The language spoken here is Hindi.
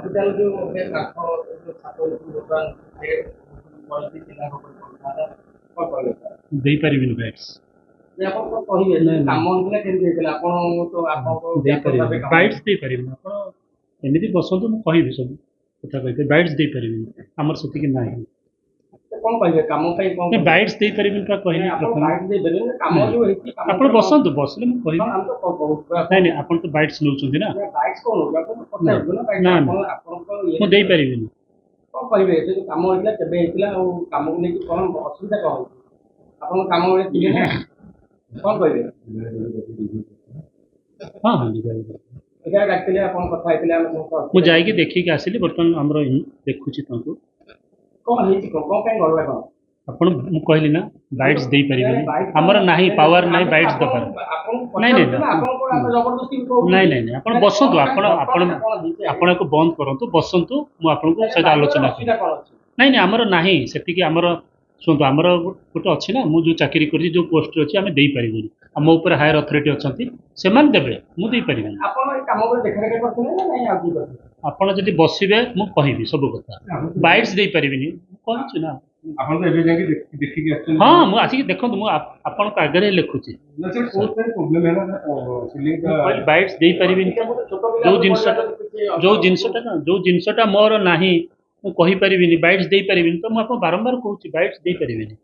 हॉस्पिटल जो है काठ जो छात्र दुकान है क्वालिटी जिला को पड़ता कौन पड़ेगा दे परिबिन बाइट्स जे आपण को कहिबे जे काम होइला केमि होइला आपण तो आपण को दे परिबिन बाइट्स दे परिबिन आपण एमिति बसंतु मु कहिबि सब कथा कहिते बाइट्स दे परिबिन हमर सती कि नाही कौन कहिबे काम पई कौन बाइट्स दे परिबिन का कहिनि आपण बाइट दे देबे काम जो हेति काम आपण बसंतु बसले मु कहिबि हम तो बहुत नहीं नहीं आपण तो बाइट्स नउचुंदी ना बाइट्स कोन हो आपण पचाइबो ना बाइट आपण को मु दे परिबिन कौन कहिबे जे काम होइला केबे हेतिला और काम को लेके कोन असुविधा कोन आपण काम होइला कि ना कौन कहिबे हां हां दे एटा डाक्टली आपण कथा हेतिला हम मु जाई के देखि के आसिली बर्तन हमरो देखुची तंतु कौन हेति कौन काई गलला कौन आपण मु कहली ना बाइट्स दे परिबिन हमर नाही पावर नाही बाइट्स द पर नहीं नहीं आपण को आपण जबरदस्ती को नहीं नहीं नहीं आपण बसंतु आपण को बंद करंतु बसंतु मु आपण को सहित आलोचना करी नहीं नहीं हमर नाही सेति कि हमर सुनतो हमर गोटे अछि ना मु जो चाकरी करी जो पोस्ट अछि हमें देई परिबोनी हम ऊपर हायर अथॉरिटी अछंती सेमान देबे मु देई परिबोनी आपण काम को देखा देखा करथले ना नहीं आगु करथले आपण जदि बसिबे मु कहिबी सब कथा बाइट्स देई परिबिनी कहछु ना आपण तो एबे जाके देखि के आछन हां मु आसी देखंतु मु आपण का आगे लिखुची ना सर कोन प्रॉब्लम है ना सीलिंग का बाइट्स देई परिबिनी जो जिनसटा मोर नाही मु कहि परिबिनी बाइट्स देई परिबिनी तो मु आपण बारंबार कहूची बाइट्स देई परिबिनी